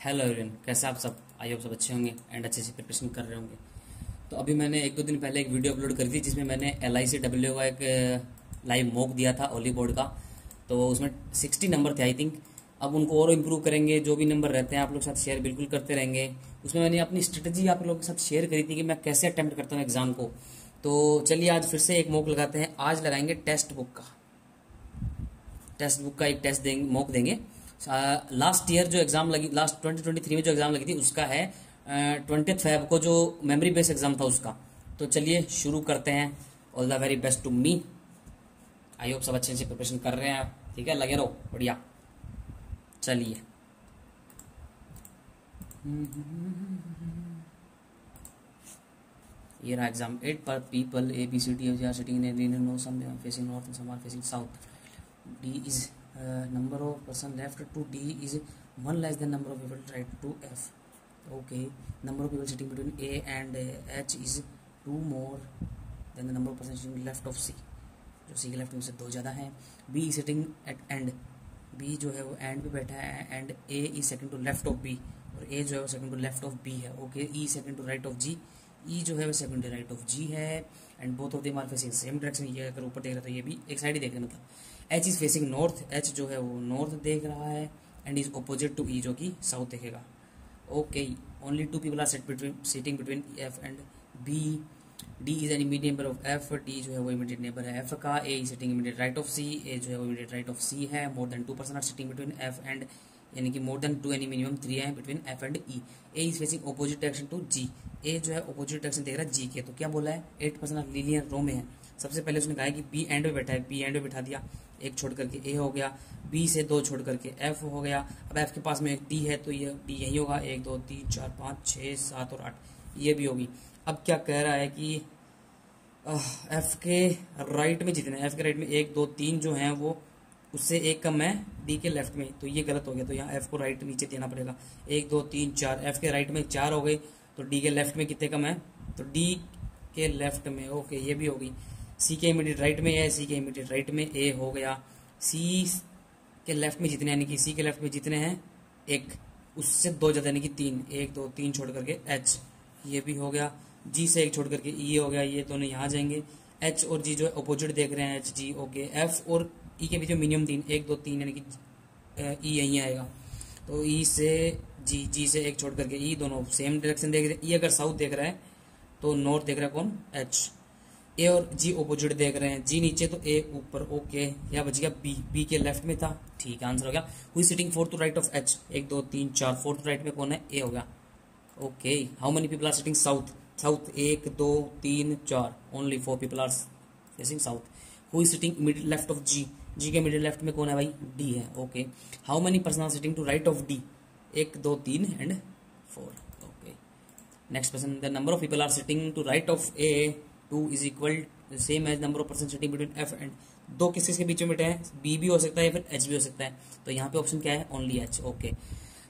Hello everyone, कैसे आप सब। आई होप सब अच्छे होंगे एंड अच्छे से प्रिपरेशन कर रहे होंगे। तो अभी मैंने एक दो दिन पहले एक वीडियो अपलोड करी थी जिसमें मैंने LICW का एक लाइव मॉक दिया था ओली बोर्ड का। तो उसमें 60 नंबर थे आई थिंक। अब उनको और इम्प्रूव करेंगे। जो भी नंबर रहते हैं आप लोग के साथ शेयर बिल्कुल करते रहेंगे। उसमें मैंने अपनी स्ट्रेटजी आप लोगों के साथ शेयर करी थी कि मैं कैसे अटेम्प्ट करता हूँ एग्जाम को। तो चलिए आज फिर से एक मॉक लगाते हैं। आज लगाएंगे टेक्स्ट बुक का एक टेस्ट देंगे, मॉक देंगे। लास्ट ईयर जो एग्जाम लगी, लास्ट 2023 में जो एग्जाम लगी थी उसका है 20 फेब को, जो मेमोरी बेस्ड एग्जाम था उसका। तो चलिए शुरू करते हैं। All the very best to me. I hope सब अच्छे से प्रिपरेशन कर रहे हैं। ठीक है, लगे रहो, बढ़िया। चलिए ये रहा एग्जाम। 8 पर people ABCD are sitting in no some facing north and some are facing south. D is number of person left to D is 1 less than number of people right to F. Okay, number of people sitting between A and H is 2 more than the number of person sitting left of C. जो C के left में से 2 ज़्यादा है। B is sitting at end. B जो है वो and पे बैठा है and A is second to left of B और A जो है वो second to left of B है। Okay, E second to right of G. E जो है वो second to right of G है and both of them are facing same direction. ये अगर ऊपर देख रहा तो ये भी एक साइड ही देख रहे हैं, मतलब H is facing north. H जो है वो नॉर्थ देख रहा है and is opposite to E जो कि साउथ देखेगा। Okay, only 2 people are sitting between F and B. D is an immediate neighbour of F. D जो है वो इमीडिएट नेबर है F का। A is sitting immediate right of C. A जो है वो इमीडिएट राइट ऑफ C है। More than 2 person are sitting between F and, यानी कि मोर देन 2 यानी मिनिमम 3 है between F and E. A is facing opposite direction to G. A जो है ऑपोजिट डायरेक्शन देख रहा है G के। तो क्या बोला है, 8 person आर लीनियर रो में है। सबसे पहले उसने कहा है कि B एंड में बैठा है, B एंड में बैठा दिया, एक छोड़ करके A हो गया, B से 2 छोड़ करके F हो गया। अब F के पास में एक D है तो ये D यही होगा। 1 2 3 4 5 6 7 और 8 ये भी होगी। अब क्या कह रहा है कि F के राइट में जितने, F के राइट में 1 2 3 जो हैं वो उससे एक कम है D के लेफ्ट में। तो ये गलत हो गया, तो यहाँ F को राइट नीचे देना पड़ेगा। 1 2 3 4, F के राइट में 4 हो गए तो D के लेफ्ट में कितने कम है, तो D के लेफ्ट में। ओके, ये भी होगी। C के इमीडिएट राइट में है, C के इमीडिएट राइट में A हो गया। C के लेफ्ट में जितने, यानी कि C के लेफ्ट में जितने हैं एक, उससे 2 ज़्यादा यानी कि 3, 1 2 3 छोड़ करके H, ये भी हो गया। G से 1 छोड़ करके E हो गया, ये दोनों यहाँ जाएंगे। H और G जो है अपोजिट देख रहे हैं, H G। ओके, F और E के बीच में मिनिमम 3, 1 2 3 यानी कि E यहीं आएगा। तो E से G, G से 1 छोड़ करके E, दोनों सेम डायरेक्शन देख रहे हैं। E अगर साउथ देख रहा है तो नॉर्थ देख रहा है कौन, H। A और G ऑपोजिट देख रहे हैं, G नीचे तो A ऊपर। ओके, यहाँ बच गया B, B के लेफ्ट में था। ठीक है, आंसर हो गया। हुई sitting fourth to right of H, 1 2 3 4, fourth right में कौन है, A हो गया। Okay, how many people are sitting south, south 1 2 3 4, only 4 people are facing south. हुई sitting immediate left of G, G के इमीडिएट लेफ्ट में कौन है भाई, D है। Okay, how many person are sitting to right of D, 1 2 3 and 4। Okay, next person, the number of people are sitting to right of A 2 is equal same as number of person sitting between F and, 2 किसके बीच में बैठे हैं, B भी हो सकता है या फिर H भी हो सकता है। तो यहाँ पे ऑप्शन क्या है, only H। Okay,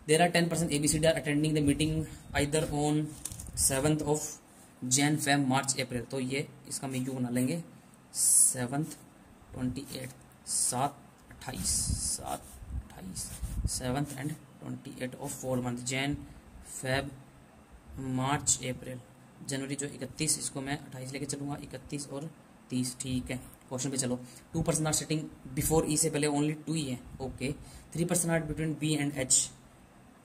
there are 10 person ABCD are attending the meeting either on 7th of Jan Feb March April. तो ये इसका हम क्यों बना लेंगे, 7th 28 7 28 7 28 7th and 28 of 4 month, Jan Feb March April। जनवरी जो 31, इसको मैं 28 लेके चलूंगा, 31 और 30। ठीक है, क्वेश्चन पे चलो। 2 person are sitting before E से पहले ओनली 2 ही है। Okay, 3 person are between B and H,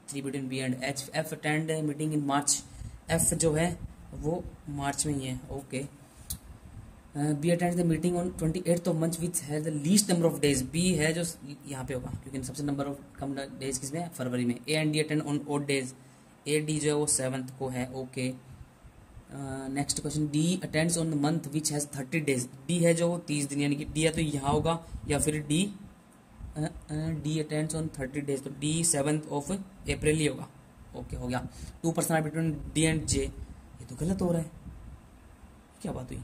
3 between B and H. F attend meeting in March, F जो है वो मार्च में ही है। Okay, B attend the meeting on 28th of month which है the least number of days. B है जो यहाँ पे होगा क्योंकि सबसे नंबर ऑफ कम डेज किसमें है, फरवरी में। A and D attend on odd days, A D जो है वो 7th को है। Okay, next question, D attends on the month which has 30 days. D है जो 30 दिन, यानी कि D है तो यहाँ होगा, या फिर D attends on 30 डेज, तो D 7th of April ही होगा। ओके, हो गया। 2 person are between D and J, ये तो गलत हो रहा है, क्या बात हुई।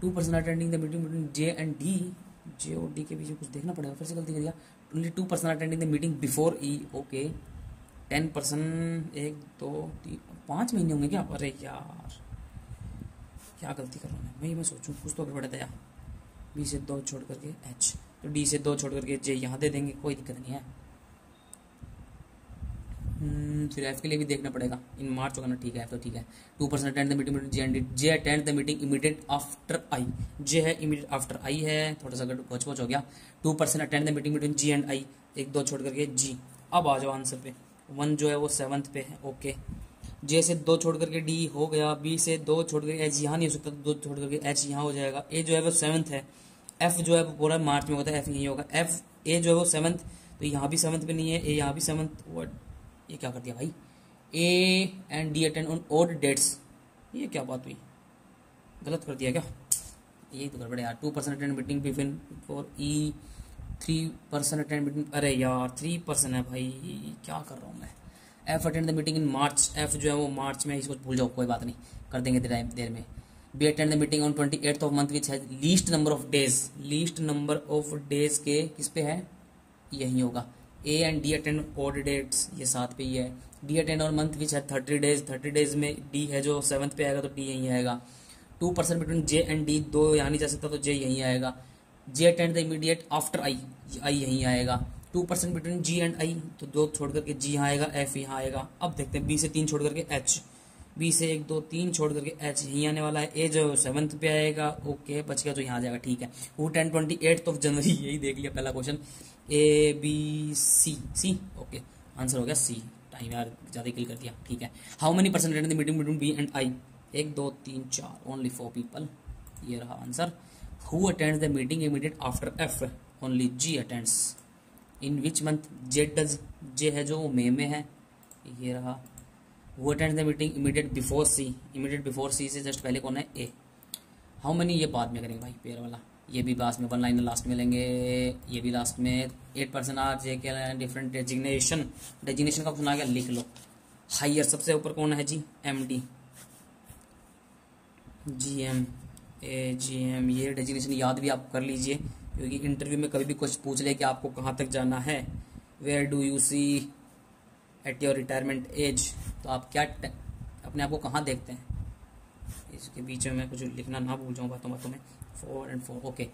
2 person attending the meeting between J and D, J और D के बीच में कुछ देखना पड़ेगा, फिर से गलती कर दिया। Only 2 person attending the meeting before E। Okay, 10 person 1 2 3 5 महीने होंगे क्या, अरे यार क्या गलती कर रहा हूँ मैं सोचूं कुछ तो गड़बड़ है। B से 2 छोड़ करके H, तो D से 2 छोड़ करके J यहाँ दे देंगे, कोई दिक्कत नहीं है। फिर एफ के लिए भी देखना पड़ेगा, इन मार्च होगा ना, ठीक है, तो ठीक है। 2% attend the meeting J and J attend the meeting immediate after I, J है इमीडिएट आफ्टर आई है, थोड़ा सा पहुँच हो गया। 2% attend the meeting between ji and I, एक दो छोड़ करके जी। अब आ जाओ आंसर पे, 1 जो है वो 7th पे है, ओके। जे से 2 छोड़ करके डी हो गया, बी से 2 छोड़ करके एच यहाँ नहीं हो सकता, तो 2 छोड़ करके एच यहाँ हो जाएगा। ए जो है वो 7th है, एफ जो है वो पूरा मार्च में होता है, एफ यही होगा, एफ ए जो है वो 7th, तो यहाँ भी 7th पे नहीं है, ए यहाँ भी 7th। ये क्या कर दिया भाई, A and D attend on odd dates, ये क्या बात हुई, गलत कर दिया क्या, यही तो गड़बड़ है यार। 2% attend meeting between for E, 3% attend meeting, अरे यार 3% है भाई, क्या कर रहा हूँ मैं। F attend the meeting in March, F जो है वो मार्च में, इसको भूल जाओ, कोई बात नहीं, कर देंगे देर में। B attend the meeting on 28th of month which है least number of days, least number of days के किस पे है, यही होगा। A and D attend odd dates, ये 7 पे ही है। D attend on month which है 30 डेज, 30 डेज में डी है जो 7th पे आएगा, तो डी यही आएगा। 2% बिटवीन जे एंड डी, 2 यहाँ नहीं जा सकता, तो जे यही आएगा। J attend the immediate after I, I यहीं आएगा। 2% बिटवीन जी एंड आई, तो 2 छोड़ करके जी यहाँ आएगा, एफ यहाँ आएगा। अब देखते हैं, बी से 3 छोड़ करके एच, बी से 1 2 3 छोड़ करके एच यहीं आने वाला है। ए जो 7th पे आएगा, ओके, बच गया तो यहाँ आ जाएगा, ठीक है। Who attend 28th of January, यही देख लिया पहला question. A B C, C, okay, answer हो गया सी। टाइम यार ज़्यादा किल कर दिया, ठीक है। How many percent attend the meeting between B and I, 1 2 3 4, only 4 people, ये रहा answer. Who attends the meeting immediate after F, only G attends. In which month, J does, J है जो वो मई में है, ये रहा। Who attends the meeting immediate before C, immediate before C से जस्ट पहले कौन है, ए। हाउ मनी, ये बाद में करेंगे भाई, पेयर वाला, ये भी लास्ट में, 1 लाइन लास्ट में लेंगे, ये भी लास्ट में। 8% आर जे के डिफरेंट डेजिग्नेशन, डेजिग्नेशन का सुना गया, लिख लो। हायर सबसे ऊपर कौन है जी, एम डी, जी एम, ए जी एम, ये डेजिग्नेशन याद भी आप कर लीजिए, क्योंकि इंटरव्यू में कभी भी कुछ पूछ ले कि आपको कहाँ तक जाना है, where do you see at your retirement age, तो आप क्या अपने आप को कहाँ देखते हैं। इसके बीच में मैं कुछ लिखना ना भूल जाऊँ बातों बातों में। 4 and 4, okay.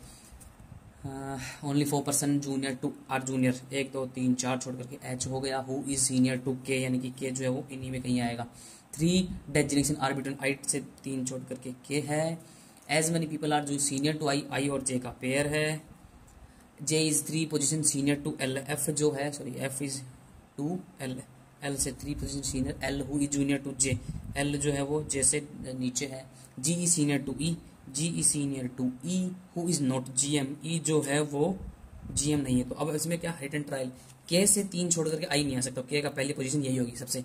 Only 4% junior to are junior, 1 2 3 4 छोड़ करके एच हो गया। हु इज सीनियर टू के, यानी कि के जो है वो इन्हीं में कहीं आएगा। 3 डेजिग्नेशन आर बिटवीन आई से 3 छोड़ करके के है। एज मेनी पीपल आर जो सीनियर टू आई, आई और जे का पेयर है। J is 3 position senior to L, F जो है, sorry F is to L, L से 3 position senior L. Who is junior to J, L जो है वो जे से नीचे है। G is senior to E, G is senior to E. Who is not G M, E जो है वो जी एम नहीं है। तो अब इसमें क्या, हिट एंड ट्रायल। के से 3 छोड़ करके आई नहीं आ सकता, के का पहली पोजीशन यही होगी सबसे।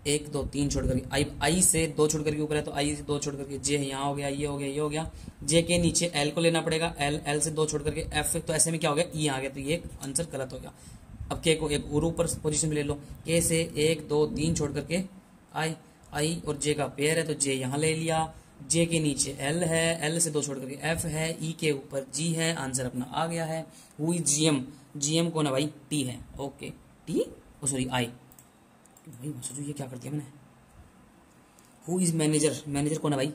1 2 3 छोड़ करके आई, आई से 2 छोड़ करके ऊपर है, तो आई से 2 छोड़ करके जे यहाँ हो गया, ये हो गया, ये हो गया। जे के नीचे एल को लेना पड़ेगा, एल, एल से 2 छोड़ करके एफ, तो ऐसे में क्या हो गया, ई आ गया, तो ये आंसर गलत हो गया। अब के को एक और ऊपर पोजीशन में ले लो, के से 1 2 3 छोड़ करके आई, आई और जे का पेयर है, तो जे यहाँ ले लिया। जे के नीचे एल है, एल से 2 छोड़ करके एफ है, ई के ऊपर जी है, आंसर अपना आ गया है। हु इज जीएम, जीएम कौन है भाई, टी है, okay, T, oh sorry I, भाई सोचो ये क्या कर दिया मैंने। हु इज मैनेजर, मैनेजर कौन है भाई,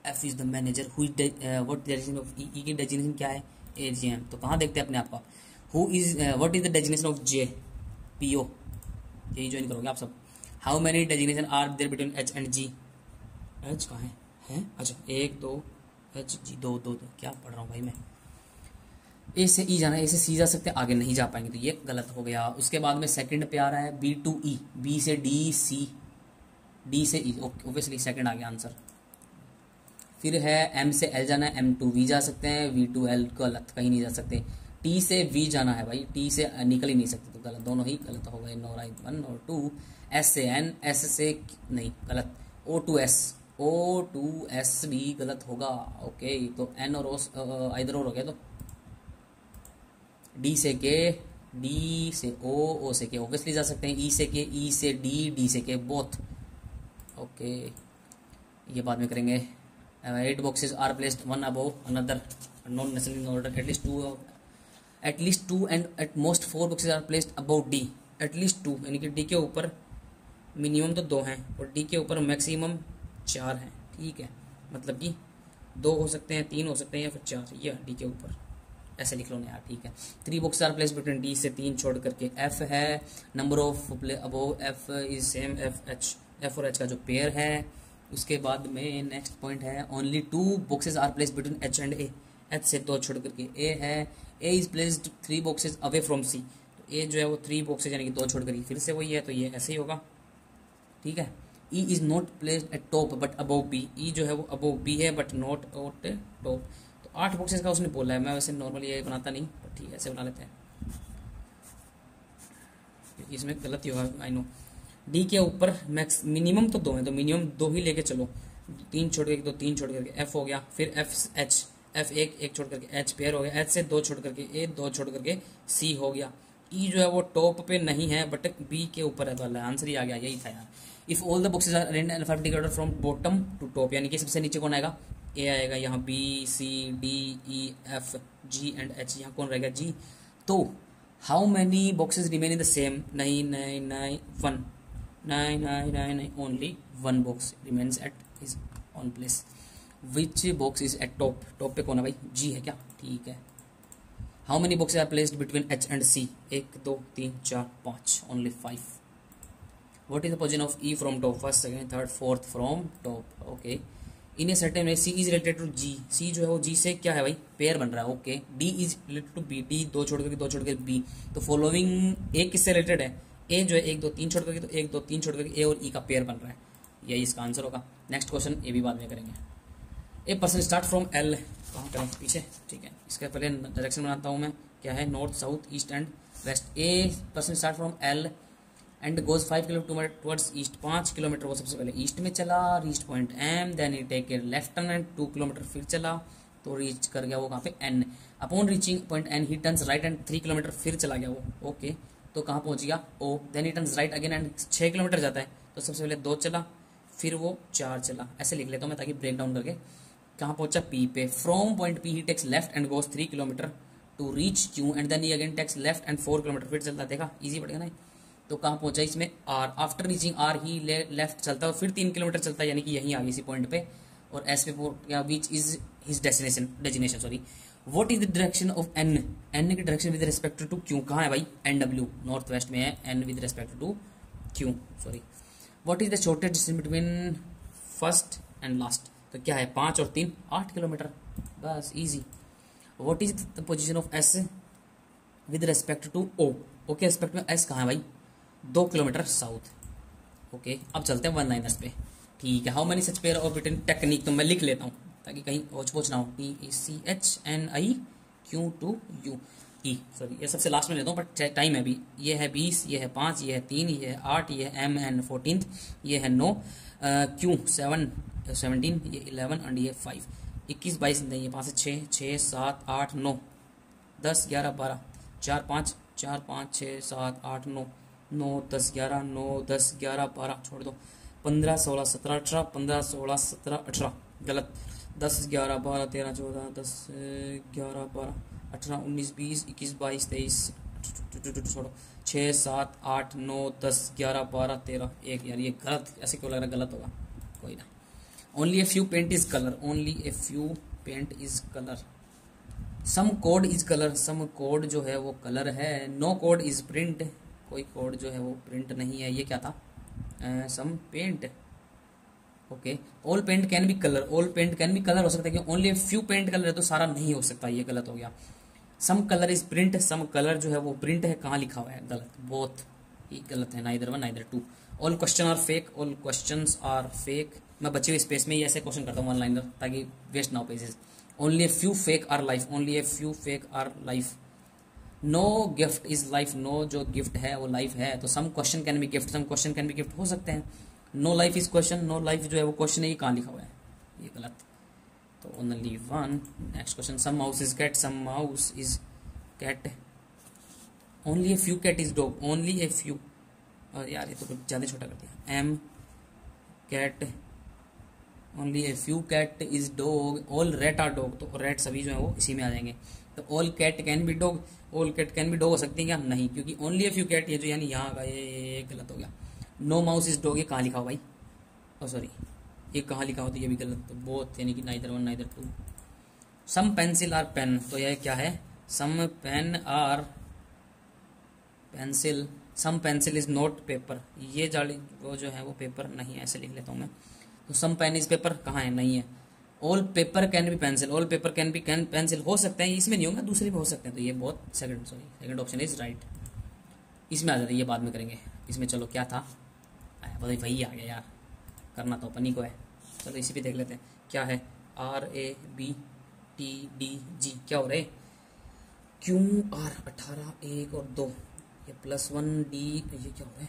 F is the manager. Who is what designation of E, E की डेजिग्नेशन क्या है, ए जी एम। तो कहाँ देखते हैं अपने आप को। Who is what is the designation of J, P O, यही ज्वाइन करोगे आप सब। How many designation are there between H and G, H कहाँ है, अच्छा 1 2 एच जी 2 2 2, क्या पढ़ रहा हूँ भाई मैं। ए से ई जाना है, ए से सी जा सकते हैं, आगे नहीं जा पाएंगे, तो ये गलत हो गया। उसके बाद में सेकंड पे आ रहा है बी टू ई, बी से डी सी, डी से ई, ओबियसली सेकंड आ गया आंसर। फिर है एम से एल जाना है, एम टू वी जा सकते हैं, वी टू एल, गलत, कहीं नहीं जा सकते। टी से वी जाना है भाई, टी से निकल ही नहीं सकते, तो गलत, दोनों ही गलत हो गए, नो राइट 1 और 2। एस से एन, एस से नहीं, गलत। O to S, O to S भी गलत होगा, ओके, तो एन और ओ इधर और हो गया। तो डी से के, डी से ओ से के, ऑब्वियसली जा सकते हैं। ई से के, ई से डी, डी से के, बोथ, ओके, ये बाद में करेंगे। 8 boxes are placed one above another, not necessary in order, at least two and at most 4 boxes are placed above D, at least 2, यानी कि डी के ऊपर मिनिमम तो 2 हैं और डी के ऊपर मैक्सिमम 4 हैं, ठीक है, मतलब कि 2 हो सकते हैं, 3 हो सकते हैं, या फिर 4, ये डी के ऊपर ऐसे लिख लो ना यार, ठीक है। 3 boxes are place between D से 3 छोड़ करके, एफ है number of above F is same F और एच का जो पेयर है। उसके बाद में नेक्स्ट पॉइंट है only 2 boxes are place between H and A, H से 2 छोड़ करके ए है, A is placed 3 boxes away from C, तो ए जो है वो 3 बॉक्सेस यानी कि 2 छोड़ करके फिर से वही है, तो ये ऐसे ही होगा, ठीक है। E is not placed at top but above B, E जो है वो अबोव बी है बट नॉट एट टॉप, तो 8 बॉक्सेस का उसने बोला है। मैं वैसे नॉर्मली ये बनाता नहीं, बट ठीक है ऐसे बना लेते हैं, इसमें गलत ही होगा आई नो। डी के ऊपर मैक्स मिनिमम तो 2 है, तो मिनिमम 2 ही लेके चलो, 3 छोड़ करके 2 3 छोड़ करके एफ हो गया, फिर एफ एच, एफ एक छोड़ करके एच पेयर हो गया, एच से 2 छोड़ करके ए, 2 छोड़ करके सी हो गया। ई जो है वो टॉप पे नहीं है बट बी के ऊपर है, तो आंसर ही आ गया, यही था यार। If all the boxes are arranged alphabetical order from bottom to top, यानी कि सबसे नीचे कौन आएगा, ए आएगा, यहाँ B C D E F G and H, यहाँ कौन रहेगा जी। तो how many boxes remain in the same, नहीं नहीं नहीं 1, नहीं only 1 box remains at his own place. Which box is at top, top पे कौन है भाई, जी है क्या, ठीक है। How many boxes are placed between H and C, 1 2 3 4 5, only 5। What is the position of E from top, first second third fourth from top, okay. In a certain way C is related to G, C जो है वो जी से क्या है भाई, pair बन रहा है, okay. D is related to B, D 2 छोड़ करके 2 छोड़ करके बी, तो फॉलोइंग ए किससे रिलेटेड है, ए जो है 1 2 3 छोड़ करके, तो 1 2 3 छोड़ करके ए और ई का पेयर बन रहा है, यही इसका आंसर होगा। नेक्स्ट क्वेश्चन ए भी बाद में करेंगे। ए पर्सन स्टार्ट फ्रॉम एल, कहाँ करें पीछे, ठीक है। इसका पहले डायरेक्शन बनाता हूँ मैं, क्या है, north south east and west. A person start from L and goes 5 kilometre towards east, 5 kilometre वो सबसे पहले ईस्ट में चला, reach point M, then he take a left turn and 2 kilometre फिर चला, तो रीच कर गया वो कहाँ पे N. Upon reaching point N he turns right and 3 kilometre फिर चला गया वो, ओके। तो कहाँ पहुंच गया ओ, then he turns right again and 6 kilometre जाता है, तो सबसे पहले 2 चला फिर वो 4 चला, ऐसे लिख लेता हूँ मैं ताकि ब्रेक डाउन करके। कहाँ पहुंचा पी पे, from point P he takes left and goes 3 kilometre to reach Q and then he again takes left and 4 kilometre फिर चलता, देखा इजी पड़ेगा ना। तो कहाँ पहुंचा इसमें R, after reaching R he left चलता है, फिर 3 किलोमीटर चलता है, यानी कि यहीं आ गई इसी पॉइंट पे, और एस पे या which is his destination sorry. What is the direction of N, N की direction with respect to Q, कहाँ है भाई, एन डब्ल्यू, नॉर्थ वेस्ट में है, N with respect to Q sorry. What is the shortest distance between first and last, तो क्या है 5 और 3 8 किलोमीटर, बस easy. What is the position of S with respect to O, okay respect में S कहाँ है भाई, 2 किलोमीटर साउथ, ओके। अब चलते हैं 1 लाइनर्स पे, ठीक है। How many such pair of written technique, तो मैं लिख लेता हूँ ताकि कहीं पोच ना हो, TECHNIQ2U ई, सॉरी ये सबसे लास्ट में लेता हूँ बट टाइम है अभी। ये है 20, ये है 5, ये है 3, ये है 8, ये है MN 14, ये है 9, Q 17, ये 11 एंड ये 5, 21 22 नहीं है 5 से 6 6 7 8 9 10 11 12 4 5 4 5 6 7 8 9 9 10 11 9 10 11 12 छोड़ दो 15 16 17 18 15 16 17 18 गलत 10 11 12 13 14 10 11 12 18 19 20 21 22 23 छोड़ो 6 7 8 9 10 11 12 13 1, यार ये गलत, ऐसे क्यों लग रहा है, गलत होगा, कोई ना। Only a few paint is colour, only a few paint is colour, some code is colour, some code जो है वो कलर है, नो कोड इज प्रिंट, कोई कोड जो है वो प्रिंट नहीं है, ये क्या था, some paint, okay. All paint can be colour, all paint can be colour हो सकता है कि ओनली फ्यू पेंट कलर है तो सारा नहीं हो सकता, ये गलत हो गया। Some colour is print, some colour जो है वो प्रिंट है, कहाँ लिखा हुआ है, गलत, बोथ ही गलत है, neither 1 neither 2। All question are fake, all questions are fake, मैं बचे हुए स्पेस में ही ऐसे क्वेश्चन करता हूँ 1 लाइनर ताकि वेस्ट ना हो pages. Only a few fake are life, only a few fake are life. No gift is life, no जो गिफ्ट है वो लाइफ है, तो some question can be gift, some question can be gift हो सकते हैं। No life is question, no life जो है वो क्वेश्चन है, ये कहाँ लिखा हुआ है, ये गलत, तो only 1। Next question, some mouse is cat, some mouse is cat, only a few cat is dog, only a few, यार ये तो कुछ ज़्यादा छोटा कर दिया, M cat, only a few cat is dog, all rat are dog, तो rat सभी जो है वो इसी में आ जाएंगे, तो all cat can be dog, all cat can be dog हो सकती है क्या, नहीं, क्योंकि ओनली ए फ्यू कैट ये जो यानी यहाँ का ये गलत हो गया। नो माउस इज डॉग, ये कहाँ लिखा हो भाई, ओ सॉरी ये कहाँ लिखा हो, तो ये भी गलत, तो बोथ यानी कि neither 1 neither 2। Some pencil are pen, तो यह क्या है, some pen are pencil, some pencil is not paper, ये जाली वो जो है वो पेपर नहीं है, ऐसे लिख लेता हूँ मैं। तो सम पेन इज पेपर कहाँ है, नहीं है। All paper can be pencil, all paper can be can pencil, हो सकते हैं, इसमें नहीं होगा, दूसरे में हो सकते हैं। तो ये बहुत सेकंड ऑप्शन इज राइट। इसमें आ जाता है, ये बाद में करेंगे। इसमें चलो क्या था, वही आ गया यार, करना तो अपन ही को है। चलो इसी पे देख लेते हैं क्या है। RABTDG क्या हो रहा है, QR 18 1 और 2, ये +1D, ये क्या हो रहा है,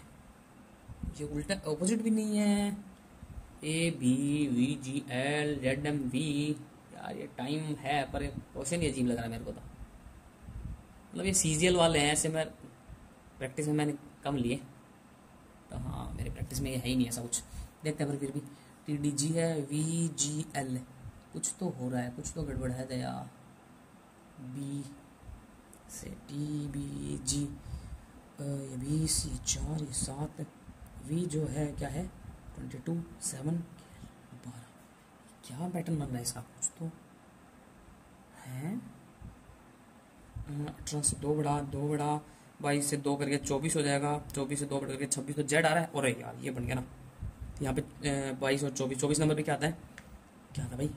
ये उल्टा ऑपोजिट भी नहीं है। ABVGLZMV, यार ये टाइम है पर क्वेश्चन ये अजीब लग रहा है मेरे को तो। मतलब ये CGL वाले हैं, ऐसे मैं प्रैक्टिस में मैंने कम लिए, तो हाँ मेरे प्रैक्टिस में ये है ही नहीं ऐसा कुछ। देखते हैं पर फिर भी TDG है, VGL, कुछ तो हो रहा है, कुछ तो गड़बड़ है दया। B से TBG, ये BC 4 ये 7, V जो है क्या है 22 7 12, क्या पैटर्न बन रहा है इसका, कुछ तो है। 18 से 2 बढ़ा 22 से 2 करके 24 हो जाएगा, 24 से 2 बढ़ करके 26, तो Z आ रहा है। और यार ये बन गया ना, यहाँ पे 22 और 24 नंबर पे क्या आता है, क्या था भाई,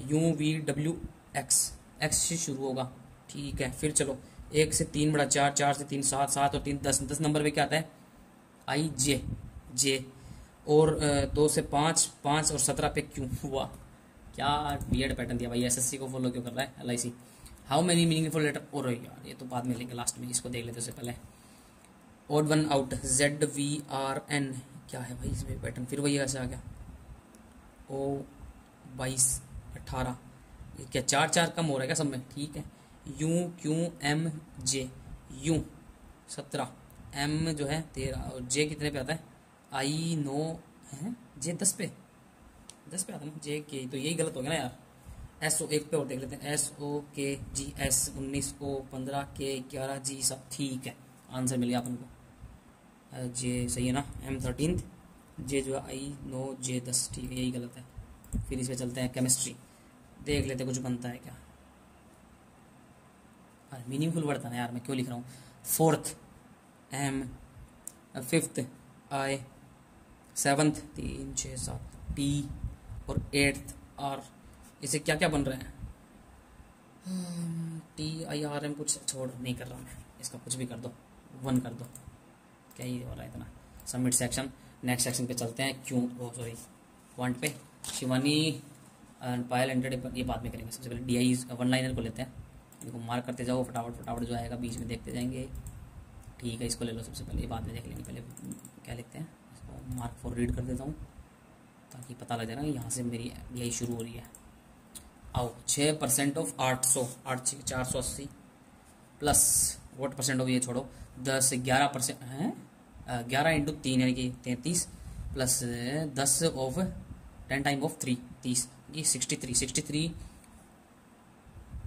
VUVWX, X से शुरू होगा, ठीक है। फिर चलो 1 से 3 बड़ा 4, 4 से 3 7, 7 और 3 10, 10 नंबर पे क्या आता है IJ, और 2 से 5 5 और 17 पे Q हुआ। क्या वियर्ड पैटर्न दिया भाई, SSC को फॉलो क्यों कर रहा है LIC। How many meaningful letter, और यार ये तो बाद में लेंगे लास्ट में, इसको देख लेते उससे पहले। ऑड वन आउट, ZVRN क्या है भाई, इसमें पैटर्न फिर वही ऐसे आ गया। O 22 18, ये क्या 4 4 कम हो रहा है क्या सब में, ठीक है। UQMJ, U 17, M जो है 13 और J कितने पे आता है, I 9 है, J 10 पे आता है ना, J के, तो यही गलत हो गया ना यार। SO 1 पे और देख लेते हैं, SOKGS 19, O 15, K 11, G सब ठीक है, आंसर मिल गया अपन को। J सही है ना, M 13, J जो है I 9 J 10, ठीक है, यही गलत है। फिर इस पे चलते हैं केमिस्ट्री, देख लेते कुछ बनता है क्या। अरे मीनिंगफुल वर्ड था ना यार, मैं क्यों लिख रहा हूँ। 4th M, 5th I, 7th 3 6 7 T और 8th R, इसे क्या क्या बन रहे हैं, TIRM, कुछ छोड़ नहीं कर रहा मैं, इसका कुछ भी कर दो, 1 कर दो, क्या ही हो रहा है इतना। सबमिट सेक्शन, नेक्स्ट सेक्शन पे चलते हैं। पॉइंट पे शिवानी पायल एंटेड, ये बाद में करेंगे। सबसे पहले DI 1 लाइनर को लेते हैं, इनको मार्क करते जाओ, फटाफट जो आएगा बीच में देखते जाएंगे, ठीक है। इसको ले लो सबसे पहले, ये बाद में देख लेंगे, पहले क्या लिखते हैं, इसको मार्क फॉर रीड कर देता हूँ ताकि पता लग जाए ना यहाँ से मेरी DI शुरू हो रही है। आओ 6% of 800, 480 plus vote percent of, ये छोड़ो 10 11% है, 11 इंटू 3 यानी कि 33 प्लस 10 ऑफ 10 टाइम ऑफ 3 30, ये 63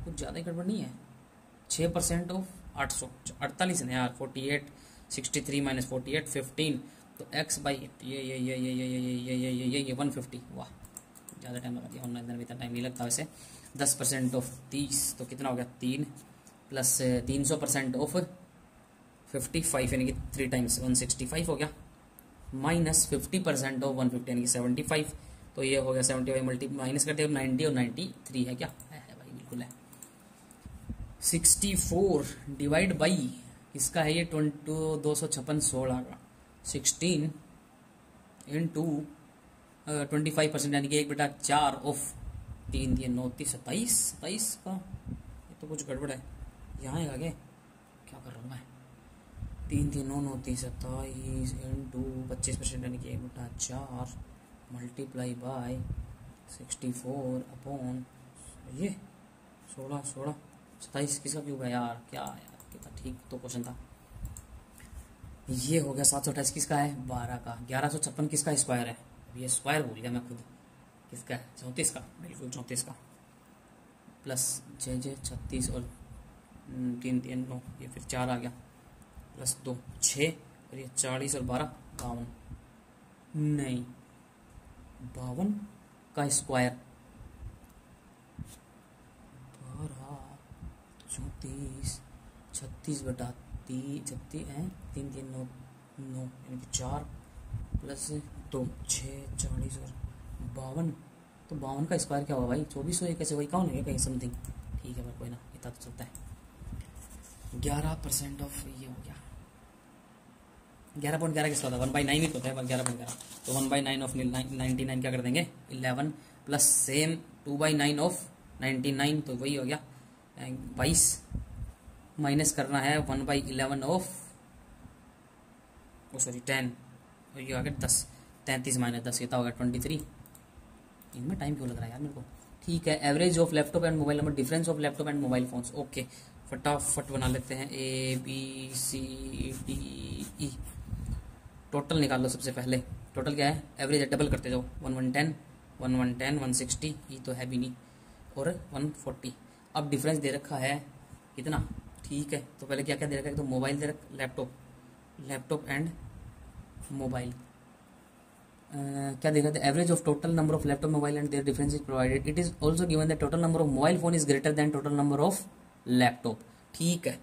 कुछ ज़्यादा ही गड़बड़ नहीं है। 6% ऑफ 800 48 है यार, 48 63 माइनस 48 15, तो x बाई ये 150, वाह ज़्यादा टाइम लगा दिया, ऑनलाइन में इतना टाइम नहीं लगता वैसे। 10% ऑफ 30 तो कितना हो गया 3 प्लस 300% ऑफ 55 यानी कि 3 टाइम्स 165 हो गया, माइनस 50% ऑफ 150 यानी कि 75, तो ये हो गया 75 मल्टी माइनस करते हैं 90 और 93 है क्या, है भाई बिल्कुल है। 64 डिवाइड बाई इसका है ये 256 16 का 16 इंटू 25% यानी कि 1/4 ऑफ 3 दिए 9 27 का, ये तो कुछ गड़बड़ है यहाँ है आगे, क्या कर रहा हूँ मैं। 3 3 9 9 3 27 इंटू 25% यानी कि 1/4 मल्टीप्लाई बाय 64 अपॉन ये 16 27 किसका क्यूब है यार, क्या यार कितना ठीक तो क्वेश्चन था। ये हो गया 728 किसका है 12 का, 1156 किसका स्क्वायर है, ये स्क्वायर भूल गया मैं खुद, किसका है 34 का, बिल्कुल 34 का, प्लस 6 36 और 3 3 9, ये फिर 4 आ गया, प्लस 2 6 और ये 40 और 12 52, नहीं 52 का स्क्वायर 12 34 36 बटा 36 है 3 3 9 9 यानी कि 4 प्लस 2 6 40 और 52। तो 52 का स्क्वायर क्या होगा भाई 24 हो कैसे वही कौन है कहीं समथिंग। ठीक है भाई कोई ना इतना तो चलता है। 11% ऑफ ये हो गया 11.11 किसका होता है 1/9 ही तो होता है 11.11। तो 1/9 ऑफ 99 क्या कर देंगे 11 प्लस सेम 2/9 ऑफ 99 तो वही हो गया 22 माइनस करना है 1/11 ऑफ सॉरी 10 और ये आ गया 10 33 माइनस 10 कितना होगा 23। इनमें टाइम क्यों लग रहा है यार मेरे को। ठीक है average of laptop and mobile number difference of laptop and mobile phones. Okay फटाफट बना लेते हैं ABCDE। टोटल निकाल लो सबसे पहले। टोटल क्या है एवरेज डबल करते जाओ 1110 1110 160 ये तो है भी नहीं और 140। अब डिफरेंस दे रखा है कितना। ठीक है तो पहले क्या क्या दे रखा है तो मोबाइल दे रखा लैपटॉप एंड मोबाइल क्या देखा था average of total number of laptop mobile and their difference is provided. It is also given the total number of mobile phone is greater than total number of laptop. ठीक है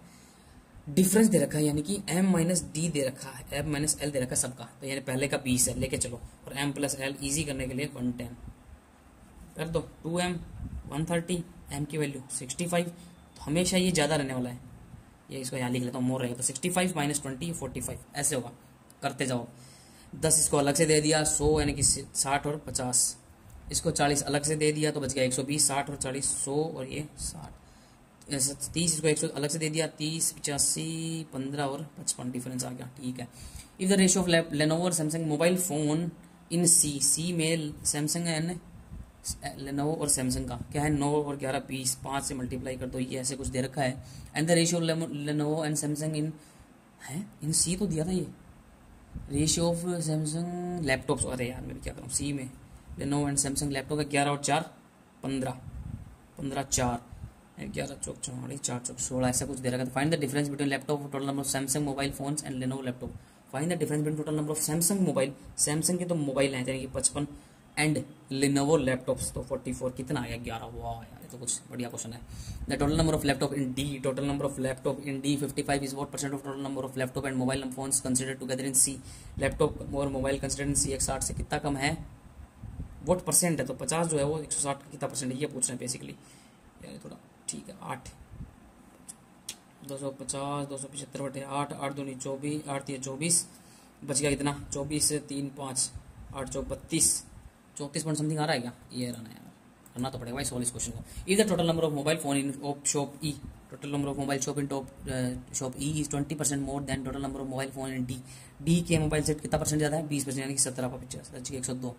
difference दे रखा है यानी कि m minus D दे रखा है m minus L दे रखा है सबका। तो यानी पहले का 20 है लेके चलो और m प्लस एल ईजी करने के लिए 110 कर दो 2m 130 m की वैल्यू 65। तो हमेशा ये ज़्यादा रहने वाला है ये इसको यहाँ लिख लेता हूँ मोर रहेगा तो 65 माइनस 20 45 ऐसे होगा करते जाओ। 10 इसको अलग से दे दिया 100 यानी कि 60 और 50। इसको 40 अलग से दे दिया तो बच गया 120 60 और 40 100 और ये 60 30 इसको 100 अलग से दे दिया 30 85 15 और 55 डिफरेंस आ गया। ठीक है if the ratio of Lenovo और सैमसंग मोबाइल फोन इन सी में सैमसंग है लेनोवो और सैमसंग का क्या है 9 और 11 20 5 से मल्टीप्लाई कर दो ये ऐसे कुछ दे रखा है। And the ratio Lenovo and Samsung in है इन सी तो दिया था ये रेशियो ऑफ सैमसंग लैपटॉप्स। अरे यार मैं क्या करूँ सी में लेनोवो एंड सैमसंग लैपटॉप का 11 और 4 15 15 4 11 चौक 44 4 चौक 16 ऐसा कुछ दे रखा था। Find the difference between laptop total number of Samsung mobile phones and Lenovo laptop. Find the difference between total number of Samsung mobile Samsung के तो मोबाइल हैं यानी कि 55 एंड लेनोवो लैपटॉप्स तो 44 कितना आ गया 11। वाह यार ये तो कुछ बढ़िया क्वेश्चन है। The total number of laptop in D total number of laptop in D 55 is what percent of total number of laptop and mobile phones considered together in C. Laptop और मोबाइल कंसिडर्ड इन सी 160 से कितना कम है what percent है तो 50 जो है वो 160 का कितना परसेंट है ये पूछ रहे हैं बेसिकली यार थोड़ा। ठीक है 8 250 275 बटे 8 8 दूनी 24 8 3 24 बच गया कितना 24 से 3 5 8 चौक 34 पॉइंट समथिंग आ रहा है क्या ये रहना है यार करना तो पड़ेगा भाई सॉल्व इस क्वेश्चन को। Is the total number of mobile phone in shop E total number of mobile shop in shop E is 20% more than total number of mobile phone in D के मोबाइल सेट कितना percent ज़्यादा है 20% यानी कि 17 50 102।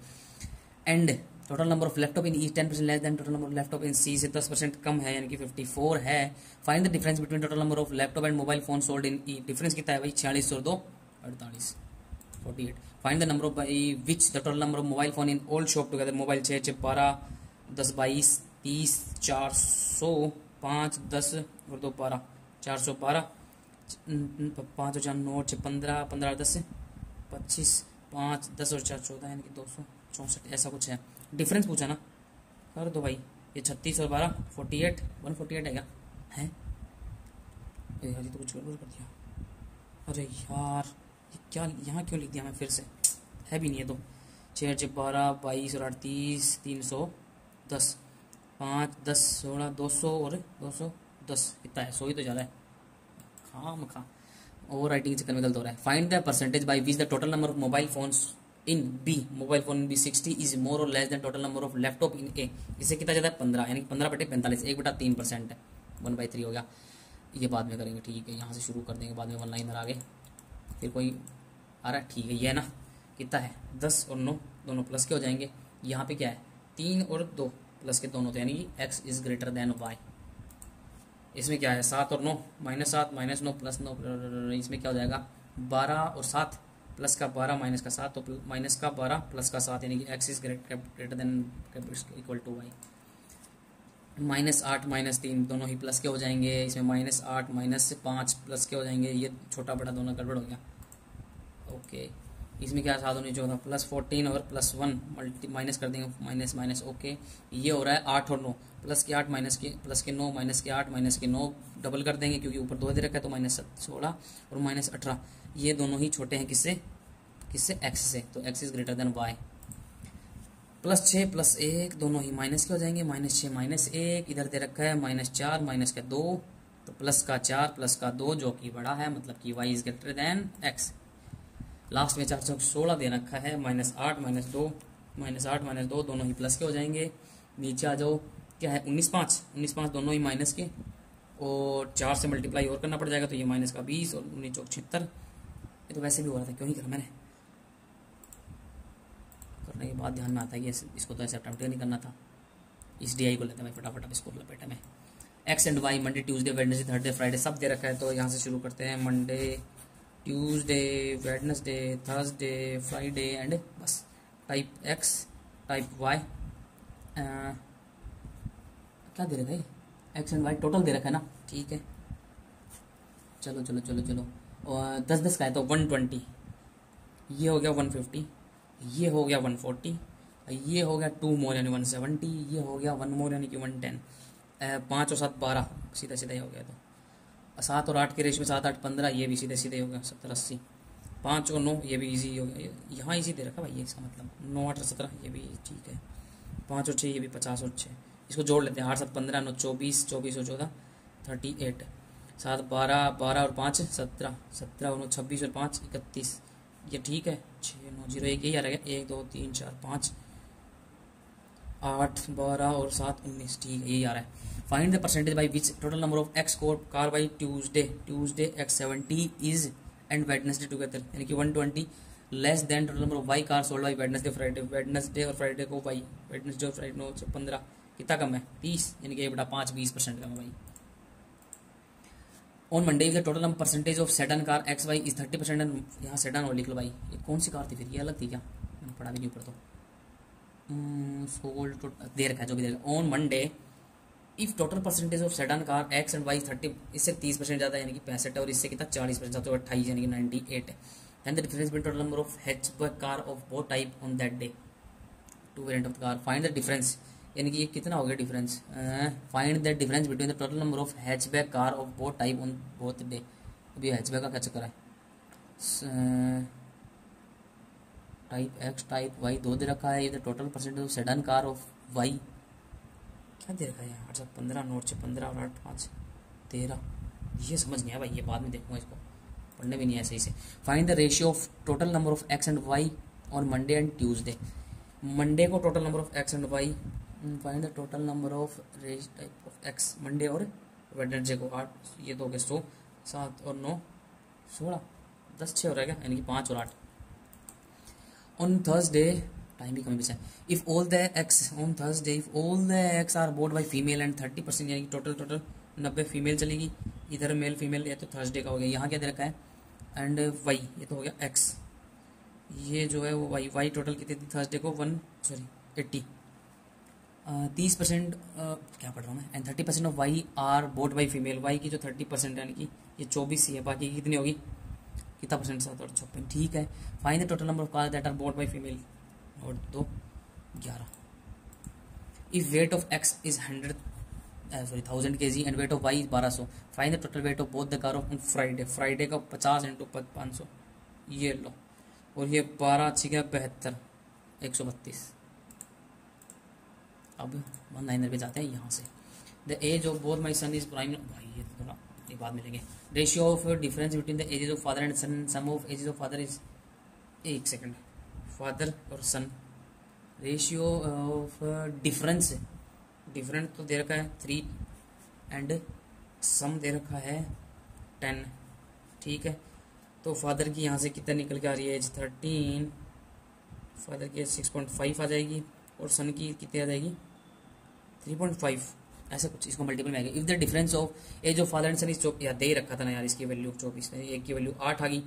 And total number of laptop in E 10% less than total number of laptop in C से 10% कम है यानी कि 54 है। Find the difference between total number of laptop and mobile phone sold in E difference कितना है भाई 46 और 2 48 48। Find the number of which the total number of mobile phone in old shop together mobile 6 6 12 10 22 30 400 5 10 और 2 12 412 5 और 4 9 6 15 15 10 25 5 10 और 4 14 यानी कि 264 ऐसा कुछ है। डिफरेंस पूछा ना कर दो भाई ये 36 और 12 48 148 है क्या है ये तो कुछ गड़बड़ कर दिया। अरे यार ये क्या यहाँ क्यों लिख दिया मैं फिर से है भी नहीं है तो 6 6 12 22 और 38 310 5 10 16 200 और 210 इतना है 100 ही तो ज़्यादा है खा ओवर राइटिंग चक्कर में गलत हो रहा है। Find the percentage by which the total number of mobile phones in B mobile phone in B 60 is more और less than total number of laptop in A. इससे कितना ज़्यादा है 15 यानी 15 बटे 45 1/3% है 1/3 हो गया। ये बाद में करेंगे ठीक है यहाँ से शुरू कर देंगे बाद में 1 लाइनर आगे फिर कोई आ रहा है ठीक है ये है ना कितना है 10 और 9 दोनों प्लस के हो जाएंगे। यहाँ पे क्या है 3 और 2 प्लस के दोनों तो यानी कि x is greater then y। इसमें क्या है 7 और 9 -7 -9 प्लस 9 इसमें क्या हो जाएगा 12 और 7 प्लस का 12 माइनस का 7 तो माइनस का 12 प्लस का 7 यानी कि x is greater than equal to y। -8 -3 दोनों ही प्लस के हो जाएंगे। इसमें -8 -5 प्लस के हो जाएंगे। ये छोटा बड़ा दोनों गड़बड़ हो गया ओके। इसमें क्या सात नीचे होगा +14 और +1 मल्टी माइनस कर देंगे, माइनस माइनस ओके। ये हो रहा है 8 और 9, प्लस के 8 माइनस के प्लस के 9 माइनस के 8 माइनस के 9 डबल कर देंगे क्योंकि ऊपर 2 दे रखा है, तो -16 और -18 ये दोनों ही छोटे हैं किससे, किससे x से, तो x is greater then y। +6 +1 दोनों ही माइनस के हो जाएंगे, -6 -1 इधर दे रखा है -4 माइनस का 2, तो प्लस का 4 प्लस का 2 जो कि बड़ा है, मतलब कि y is greater then x। Last में 416 दे रखा है, -8 -2 -8 -2 दोनों ही प्लस के हो जाएंगे। नीचे आ जाओ, क्या है 19 5 दोनों ही माइनस के, और 4 से मल्टीप्लाई और करना पड़ जाएगा, तो ये -20 और 19 चौक 76। ये तो वैसे भी हो रहा था, क्यों नहीं करा मैंने, करने के बाद ध्यान में आता है कि इसको तो ऐसे अटेम्प्ट नहीं करना था। इस डी आई को लेते हैं फटाफट, अब इसको लपेटे में। X and Y Monday Tuesday Wednesday Thursday Friday सब दे रखा है, तो यहाँ से शुरू करते हैं। Monday Tuesday Wednesday Thursday Friday and बस टाइप एक्स टाइप वाई क्या दे रखा है, एक्स एंड वाई टोटल दे रखा है ना, ठीक है। चलो चलो चलो चलो, और 10 का है तो 120, ये हो गया 150, ये हो गया 140, ये हो गया 2 मोर यानी 170, ये हो गया 1 मोर यानी कि 110, 5 और 7 12 सीधा सीधा ही हो गया। तो 7 और 8 के रेश में 7 8 15, ये भी सीधे सीधे हो गया 70 80। 5 और 9 ये भी इजी हो गया, यहाँ इजी दे रखा भाई, ये इसका मतलब 9 8 17 ये भी ठीक है। 5 और 6 ये भी 50 और 6, इसको जोड़ लेते हैं। 8 7 15 9 24 24 और 14 38, 7 12 12 और 5 17 17 और 9 26 और 5 31, ये ठीक है। 6 9 0 1 यही आ रहा है, 1 2 3 4 5 8 12 और 7 19, ठीक है यही आ रहा है। Find the percentage by which total number of X car by Tuesday X 70 is and Wednesday together, यानी कि 120 less than total number of Y car sold by Wednesday और फ्राइडे को वाई, वेडनेसडे और फ्राइडे 9 से 15 कितना कम है 30, यानी कि 1/5 20% कम है भाई। On Monday the total number percentage of sedan car X Y is 30%, and यहाँ सेडान और लिख लो भाई। ये कौन सी कार थी फिर, ये अलग थी क्या, मैंने पढ़ा भी नहीं ऊपर तो। सोल्ड तो दे रखा है, जो भी दे रखा है। On Monday if total percentage of sedan car X and Y 30, इससे 30% ज़्यादा यानी कि 65 और इससे कितना 40%, तो 28 यानी कि 98 है। And the difference between total number of hatchback car of both type on that day, two variant of the car. Find the difference, यानी कि ये कितना हो गया difference, find the difference between the total number of hatchback car of both type on both day. अभी hatchback का क्या चक्कर है, टाइप एक्स टाइप वाई 2 दे रखा है, ये the total percentage of sedan car of Y क्या दे रखा है, 8 7 15 9 6 15 और 8 5 13, ये समझ नहीं आया भाई, ये बाद में देखूंगा, इसको पढ़ने भी नहीं है सही से। Find the ratio of total number of X and Y on Monday and Tuesday. Monday को total number of X and Y, find the total number of rash type of X Monday और Wednesday को। 8 ये 2 के 100, 7 और 9 16 10 6 हो रहेगा, यानी कि 5 और 8। ऑन थर्सडे टाइम भी कमी बचा है। If all the X on Thursday if all the X are bought by female and 30%, यानी कि टोटल 90 फीमेल चलेगी, इधर मेल फीमेल, ये तो थर्सडे का हो गया। यहाँ क्या दे रखा है, एंड वाई ये तो हो गया एक्स, ये जो है वो वाई टोटल कितनी थी थर्सडे को 80 30% क्या पढ़ रहा हूँ मैं, and 30% of Y are bought by female, Y की जो 30% यानी कि ये 24 ही है, बाकी की कितनी होगी कितना परसेंट 7 और 56, ठीक है। Find the total number of car that are bought by female और 2 11। If weight of X is 1000 kg and weight of Y is 1200, find the total weight of both the car of Friday का 50 × 500, ये लो, और ये 12 6 72 132। अब 19 पे जाते हैं यहाँ से। The age of both my son is prime, भाई ये तो थोड़ा एक बाद मिलेंगे। Ratio of difference between the ages of father and son, sum of ages of father is, एक सेकंड, फादर और सन, रेशियो ऑफ डिफरेंस तो दे रखा है 3 एंड सम दे रखा है 10, ठीक है। तो फादर की यहाँ से कितना निकल के आ रही है एज 13, फादर की 6.5 आ जाएगी, और सन की कितनी आ जाएगी 3.5, ऐसा कुछ, इसको मल्टीपल में आएगा। If the difference of age of father and son is, या दे रखा था ना यार, इसकी वैल्यू 24 में, एक की वैल्यू 8 आ गई,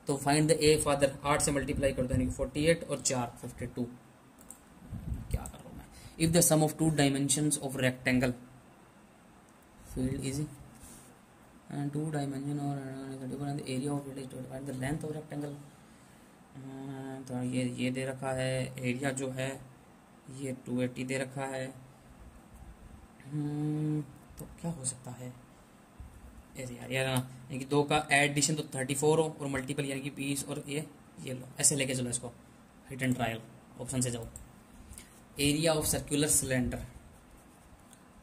तो फाइंड द ए फादर 8 से मल्टीप्लाई कर दो, यानी 48 और 4 52। क्या कर रहा हूँ मैं। If the sum of 2 dimensions of rectangle field is 2 dimension और area of field is, find the length of rectangle तो ये दे रखा है। एरिया जो है ये 280 दे रखा है। तो क्या हो सकता है यार यानी कि दो का एडिशन तो 34 हो और मल्टीपल यानी कि 20 और ये लो ऐसे लेके चलो इसको। हिट एंड ट्रायल ऑप्शन से जाओ। एरिया ऑफ सर्कुलर सिलेंडर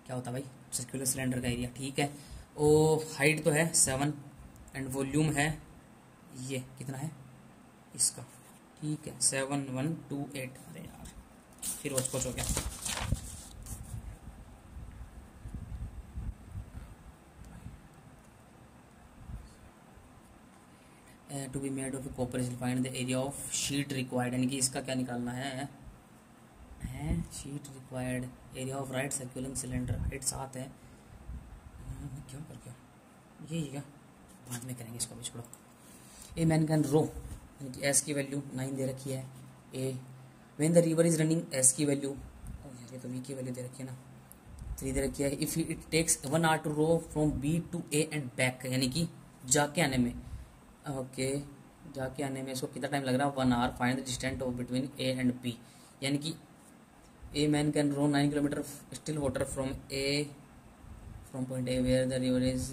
क्या होता है भाई? सर्कुलर सिलेंडर का एरिया, ठीक है। ओ हाइट तो है 7 एंड वॉल्यूम है ये कितना है इसका, ठीक है 7128। अरे यार फिर उसको हो गया। To be made of copper find the area of sheet required, यानी कि इसका क्या निकालना है sheet required area of right circular cylinder. Height 7 है। क्यों कर क्या ये क्या बाद में करेंगे, इसको भी छोड़ो। ए मैन कैन रो, यानी कि एस की वैल्यू 9 दे रखी है। A when the river is running, S की वैल्यू ये तो वी की वैल्यू दे रखी है ना, 3 दे रखी है। If it takes 1 hour to row from B to A and back, यानी कि जाके आने में, ओके जाके आने में इसको कितना टाइम लग रहा है 1 hour. Find the distance of between A and B, यानी कि a man can row 9 kilometre still water from point A where the river is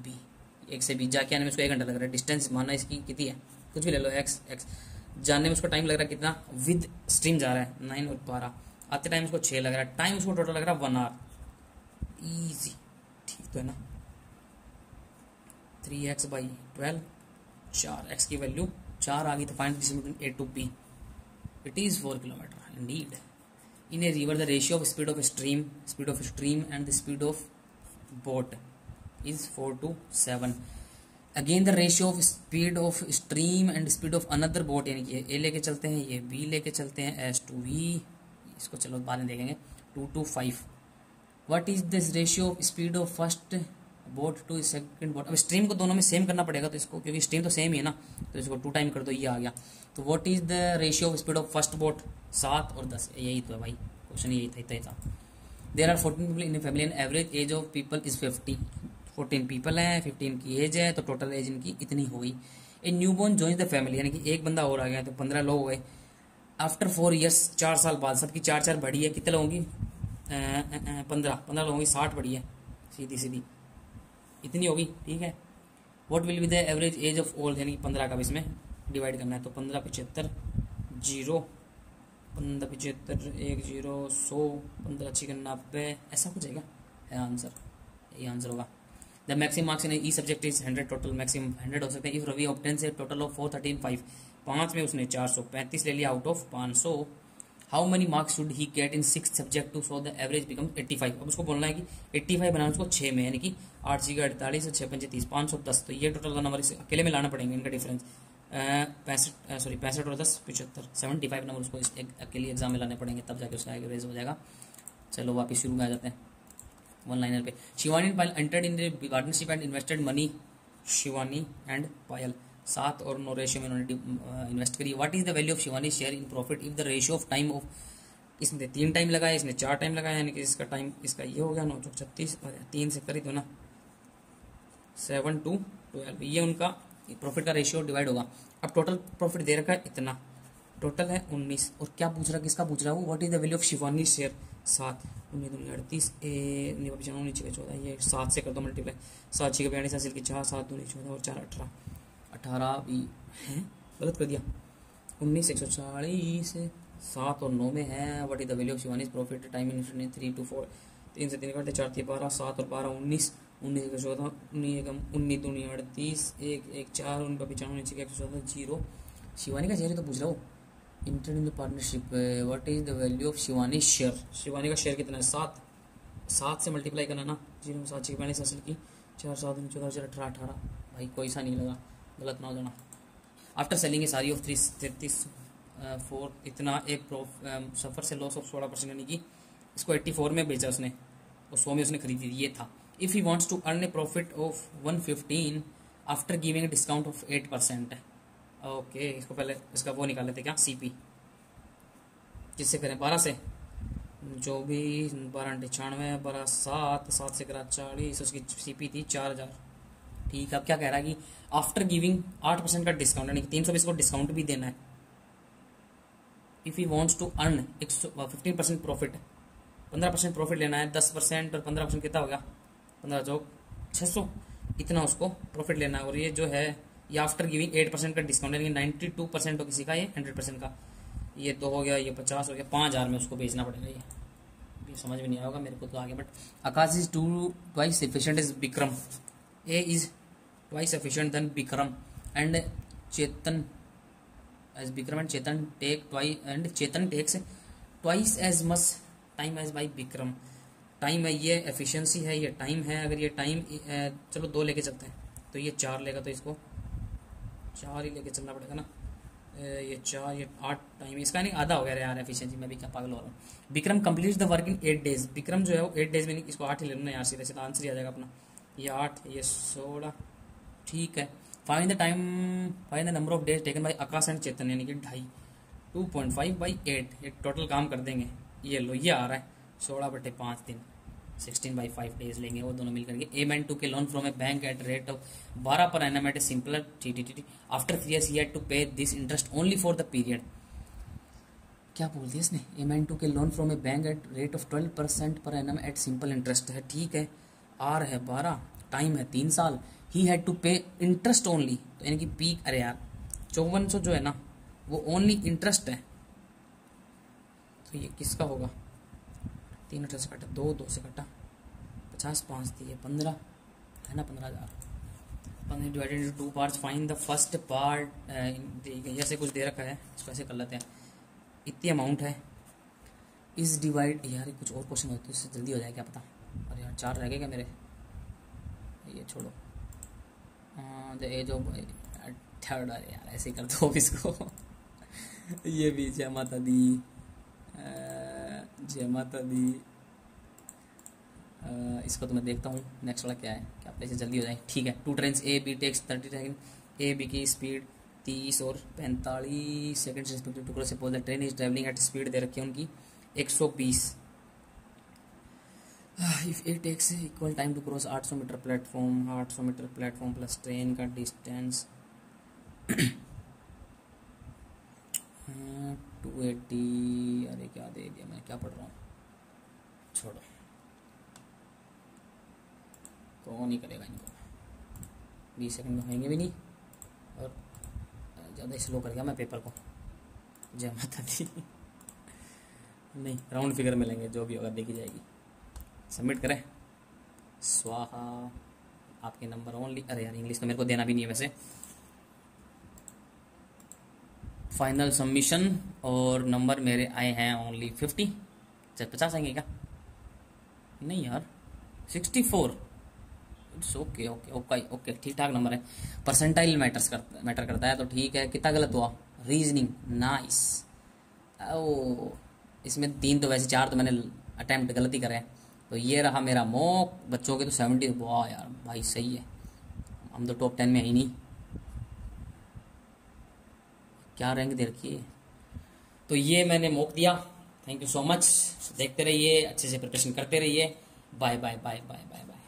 B. 1 से बी जाके आने में इसको 1 घंटा लग रहा है। डिस्टेंस माना इसकी कितनी है, कुछ भी ले लो एक्स जानने में उसको टाइम लग रहा है कितना, विद स्ट्रीम जा रहा है 9 और 12, आते टाइम उसको 6 लग रहा है। टाइम उसको टोटल लग रहा है 1 आवर। ईजी, ठीक तो है ना। 3x/12 4x की वैल्यू 4 आ गई। तो find distance between A to B, it is 4 kilometre indeed. In a river the ratio of speed of stream and the speed of boat is 4:7। Again the ratio of speed of stream and speed of another boat, यानी कि ए लेके चलते हैं, ये B लेके चलते हैं, S2V, इसको चलो बाद में देखेंगे, 2:5। What is this ratio of speed of first boat to second boat. अब स्ट्रीम को दोनों में सेम करना पड़ेगा, तो इसको क्योंकि स्ट्रीम तो सेम ही है ना, तो इसको 2 टाइम कर दो, ये आ गया। तो what is the ratio of speed of first boat, 7 और 10, यही तो है भाई क्वेश्चन, यही था इतना ही था। There are 14 people in a family and average age of people is 50। 14 people हैं, 15 की एज है, तो टोटल एज इनकी इतनी हो गई। ए न्यूबॉर्न जॉइंस द फैमिली, यानी कि एक बंदा और आ गया, तो 15 लोग हो गए। आफ्टर 4 ईयर्स, 4 साल बाद, सबकी 4 बढ़ी है, कितने लोगों की 15 लोगों की 60 बढ़ी है, सीधी इतनी होगी, ठीक है। What will be the average age of old, यानी 15 का भी इसमें डिवाइड करना है, तो 15 75 0 15 75 1 0 100 15 6 90, ऐसा कुछ है आंसर, यही आंसर होगा। The maximum marks in each subject is 100, total maximum 100 हो सकते हैं। If Ravi obtains a total of 413 5, 5 में उसने 435 ले लिया out of 500। How many marks should he get in 6 subject to so the average become 85। अब उसको बोलना है कि 85 बनाना उसको 6 में, यानी कि 8 6 48 और 6 5 30 510। तो ये टोटल का नंबर इसे अकेले में लाना पड़ेंगे, इनका डिफरेंस 65 और 10 75, 75 नंबर उसको अकेले एग्जाम में लाने पड़ेंगे, तब जाके उसका एवरेज हो जाएगा। चलो वापिस शुरू में आ जाते हैं, 1 लाइनर पे। Shivani and Payal entered in partnership and invested money. Shivani and Payal 7 और 9 रेशियो में उन्होंने इन्वेस्ट करी। What is the value of Shivani share in profit if the ratio of time of, इसने 3 टाइम लगाया, इसने 4 टाइम लगाया, यानी कि इसका टाइम इसका ये हो गया 9 36 और 3 से करी तो ना 7:12, ये उनका प्रॉफिट का रेशियो डिवाइड होगा। अब टोटल प्रॉफिट दे रखा है इतना, टोटल है 19, और क्या पूछ रहा है, किसका पूछ रहा है वो, what is the value of Shivani share 7 19 38 नीचे 14, ये 7 से कर दो मल्टीप्लाई, 7 6 42 हासिल की 4 7 2 14 और 4 18 भी है, गलत कर दिया, 19 140 7 और 9 में है। What is the value of Shivani profit time in 3 to 4, 3 से 3 करते 4 3 12 7 और 12 19 19 1 14 19 19 2 38 1 1 4 उनका 95 नीचे 114 0। शिवानी का शेयर तो पूछ रहा हूँ, inter in the partnership. What is the value of Shivani share, Shivani का शेयर कितना है 7 से मल्टीप्लाई करना ना, 0 7 6 42 हासिल की 4 7 14 18 भाई कोई सा नहीं लगा, गलत ना हो जाना। आफ्टर सेलिंग ए सारी ऑफ 33 4 इतना एक सफर से लॉस ऑफ 16%, यानी कि इसको 84 में बेचा उसने और 100 में उसने खरीदी, ये था। If he wants to earn a profit of 115 after giving a discount of 8%। Okay इसको पहले इसका वो निकाल लेते क्या, CP किससे करें, 12 से, जो भी 12 96 12 7 7 से करा 40, उसकी CP थी 4000, ठीक है। अब क्या कह रहा है कि आफ्टर गिविंग 8% का डिस्काउंट, यानी कि 320 को डिस्काउंट भी देना है। If he wants to earn 15% profit, 15% profit लेना है, 10% और 15% कितना हो गया, 15 जो 600, इतना उसको प्रॉफिट लेना है। और ये जो है ये आफ्टर गिविंग 8% का डिस्काउंट, यानी 92% हो किसी का, ये 100% का, ये तो हो गया, ये 50 हो गया, 5000 में उसको बेचना पड़ेगा। ये समझ में नहीं आएगा मेरे को तो आगे। But Akash is twice efficient is Vikram, A is twice efficient then Vikram and Chetan as Bikram and Chetan take twice, and Chetan takes twice as much time as by Bikram। Time है, ये एफिशिएंसी है, ये time है। अगर ये time चलो 2 लेके चलते हैं तो ये 4 लेगा, तो इसको 4 ही लेके चलना पड़ेगा ना। ये 4, ये 8 टाइम, इसका नहीं आधा हो गया यार एफिशिएंसी, मैं भी क्या पागल हो रहा हूँ। Vikram completes the work in 8 days, Vikram जो है वो 8 days में नहीं, इसको 8 ही ले लेना यार, सीधे सीधा आंसर ही आ जाएगा अपना। ये 8, ये 16, ठीक है। Find the time, find the number of days taken by Akash and Chetan, यानी कि 2.5, 2.5 by 8, ये टोटल काम कर देंगे। ये लो, ये आ रहा है 16/5 दिन, 16/5 डेज लेंगे वो दोनों मिलकर के। A man took loan from a bank at rate of 12 per annum at a simple rate. After 3 years he had to pay this interest only for the period. क्या बोल दिया इसने, a man took loan from a bank at rate of 12% per annum at simple interest है, ठीक है। Are है 12, time है 3 साल, ही हैड टू पे इंटरेस्ट ओनली, तो यानी कि पीक, अरे यार 5400 जो है ना वो ओनली इंटरेस्ट है, तो ये किसका होगा, 3 से कटा 2 से कटा 50, 5 दिए 15 है ना, 15,000। 15 divided into 2 parts, find the first part. ऐसे कुछ दे रखा है, इसको ऐसे कर लेते हैं। इतनी अमाउंट है, इस डिवाइड, यार कुछ और क्वेश्चन होते हैं इससे जल्दी हो जाए क्या पता। अरे यार 4 रह गए क्या मेरे, ये छोड़ो। द एज ऑफ थर्ड, अरे यार ऐसे ही कर दो इसको। ये भी जय माता दी, जय माता दी। इसको तो मैं देखता हूँ नेक्स्ट वाला क्या है, क्या पैसे जल्दी हो जाए, ठीक है। 2 trains A B takes 30 second, A B की स्पीड 30 और 45 second respective to suppose the train is travelling at speed दे रखी है उनकी 120। If it takes equal time to cross 800 metre platform, 800 metre platform plus train का distance 280। अरे क्या दे दिया मैं, क्या पढ़ रहा हूँ, छोड़ो, कौन नहीं करेगा इनको, 20 सेकंड में होंगे भी नहीं, और ज़्यादा स्लो कर गया मैं पेपर को। जय माता दी। नहीं, राउंड फिगर में लेंगे, जो भी होगा देखी जाएगी। सबमिट करें, स्वाहा, आपके नंबर ओनली। अरे यार इंग्लिश तो मेरे को देना भी नहीं है वैसे। फाइनल सबमिशन, और नंबर मेरे आए हैं ओनली 50, 50 आएंगे क्या, नहीं यार 64। It's okay okay okay okay, ठीक ठाक नंबर है। परसेंटाइल मैटर करता है, तो ठीक है। कितना गलत हुआ, रीजनिंग, नाइस। ओ इसमें 3 तो वैसे 4 तो मैंने अटेम्प्ट गलती करे हैं, तो ये रहा मेरा मॉक। बच्चों के तो 70, वाह यार भाई सही है, हम तो टॉप 10 में ही नहीं। क्या रैंक दे रखी है, तो ये मैंने मॉक दिया। थैंक यू सो मच, देखते रहिए, अच्छे से प्रिपरेशन करते रहिए। Bye bye bye bye bye bye.